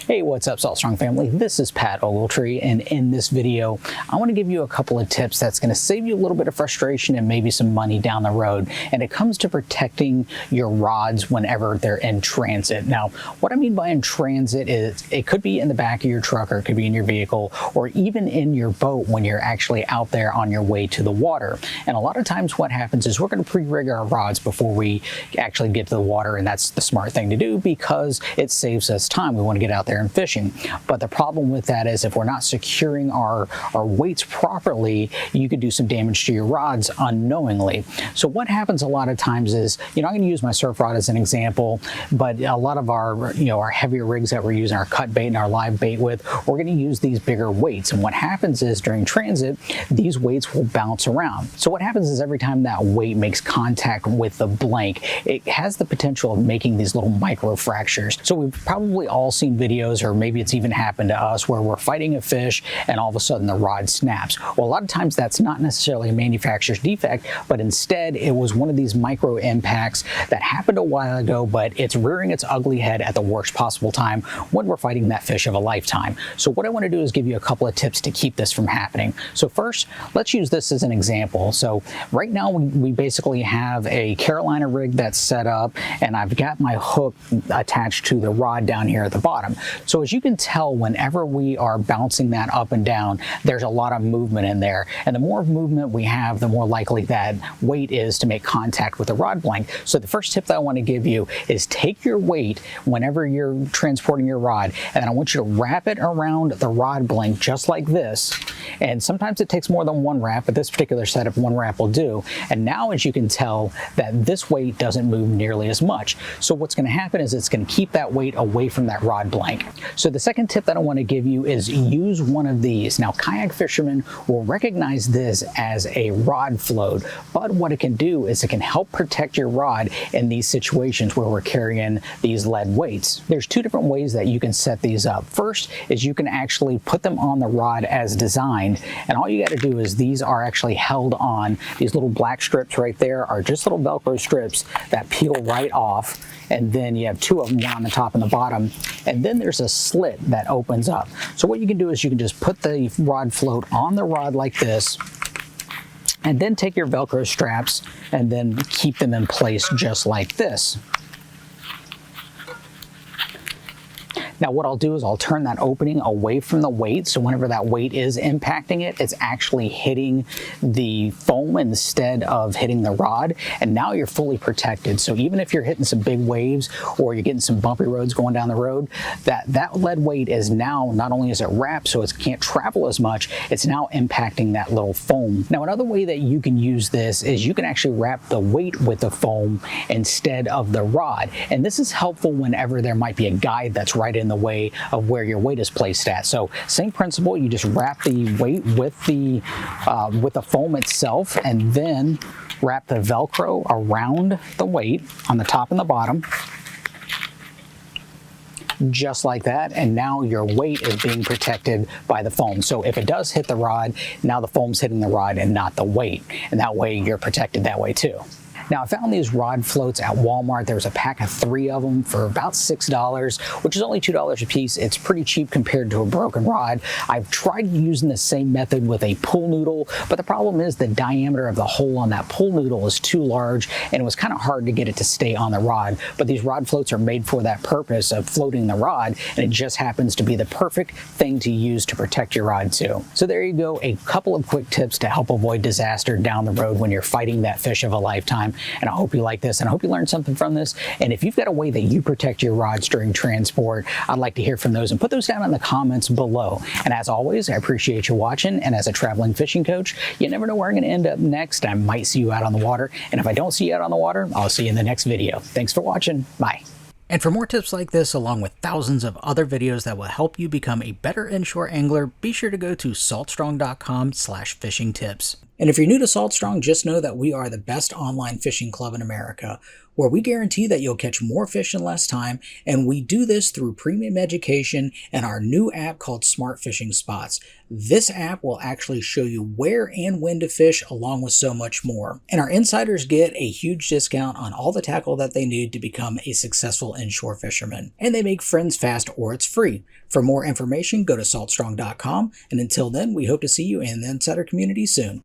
Hey, what's up, Salt Strong family? This is Pat Ogletree, and in this video, I want to give you a couple of tips that's going to save you a little bit of frustration and maybe some money down the road. And it comes to protecting your rods whenever they're in transit. Now, what I mean by in transit is it could be in the back of your truck, or it could be in your vehicle, or even in your boat when you're actually out there on your way to the water. And a lot of times what happens is we're going to pre-rig our rods before we actually get to the water, and that's the smart thing to do because it saves us time. We want to get out there and fishing. But the problem with that is if we're not securing our weights properly, you could do some damage to your rods unknowingly. So what happens a lot of times is, I'm going to use my surf rod as an example, but a lot of our, our heavier rigs that we're using, our cut bait and our live bait with, we're going to use these bigger weights. And what happens is during transit, these weights will bounce around. So what happens is every time that weight makes contact with the blank, it has the potential of making these little micro fractures. So we've probably all seen videos, or maybe it's even happened to us, where we're fighting a fish and all of a sudden the rod snaps. Well, a lot of times that's not necessarily a manufacturer's defect, but instead it was one of these micro impacts that happened a while ago, but it's rearing its ugly head at the worst possible time when we're fighting that fish of a lifetime. So what I want to do is give you a couple of tips to keep this from happening. So first, let's use this as an example. So right now we basically have a Carolina rig that's set up, and I've got my hook attached to the rod down here at the bottom. So as you can tell, whenever we are bouncing that up and down, there's a lot of movement in there. And the more movement we have, the more likely that weight is to make contact with the rod blank. So the first tip that I want to give you is take your weight whenever you're transporting your rod, and then I want you to wrap it around the rod blank just like this. And sometimes it takes more than one wrap, but this particular setup, one wrap will do. And now, as you can tell, that this weight doesn't move nearly as much. So what's going to happen is it's going to keep that weight away from that rod blank. So the second tip that I want to give you is use one of these. Now, kayak fishermen will recognize this as a rod float, but what it can do is it can help protect your rod in these situations where we're carrying these lead weights. There's two different ways that you can set these up. First is you can actually put them on the rod as designed, and all you got to do is these are actually held on. These little black strips right there are just little Velcro strips that peel right off, and then you have two of them, one on the top and the bottom, and then there's a slit that opens up. So what you can do is you can just put the rod float on the rod like this, and then take your Velcro straps and then keep them in place just like this. Now what I'll do is I'll turn that opening away from the weight, so whenever that weight is impacting it, it's actually hitting the foam instead of hitting the rod, and now you're fully protected. So even if you're hitting some big waves or you're getting some bumpy roads going down the road, that lead weight is now, not only is it wrapped so it can't travel as much, it's now impacting that little foam. Now another way that you can use this is you can actually wrap the weight with the foam instead of the rod, and this is helpful whenever there might be a guide that's right in the way of where your weight is placed at. So same principle, you just wrap the weight with the foam itself, and then wrap the Velcro around the weight on the top and the bottom, just like that, and now your weight is being protected by the foam. So if it does hit the rod, now the foam's hitting the rod and not the weight, and that way you're protected that way too. Now, I found these rod floats at Walmart. There was a pack of 3 of them for about $6, which is only $2 a piece. It's pretty cheap compared to a broken rod. I've tried using the same method with a pool noodle, but the problem is the diameter of the hole on that pool noodle is too large, and it was kind of hard to get it to stay on the rod. But these rod floats are made for that purpose of floating the rod, and it just happens to be the perfect thing to use to protect your rod too. So there you go, a couple of quick tips to help avoid disaster down the road when you're fighting that fish of a lifetime. And I hope you like this, and I hope you learned something from this. And if you've got a way that you protect your rods during transport, I'd like to hear from those, and put those down in the comments below. And as always, I appreciate you watching, and as a traveling fishing coach, you never know where I'm going to end up next. I might see you out on the water, and if I don't see you out on the water, I'll see you in the next video. Thanks for watching. Bye. And for more tips like this, along with thousands of other videos that will help you become a better inshore angler, be sure to go to saltstrong.com/fishing tips. And if you're new to Salt Strong, just know that we are the best online fishing club in America, where we guarantee that you'll catch more fish in less time, and we do this through premium education and our new app called Smart Fishing Spots. This app will actually show you where and when to fish, along with so much more. And our insiders get a huge discount on all the tackle that they need to become a successful inshore fisherman. And they make friends fast, or it's free. For more information, go to saltstrong.com, and until then, we hope to see you in the insider community soon.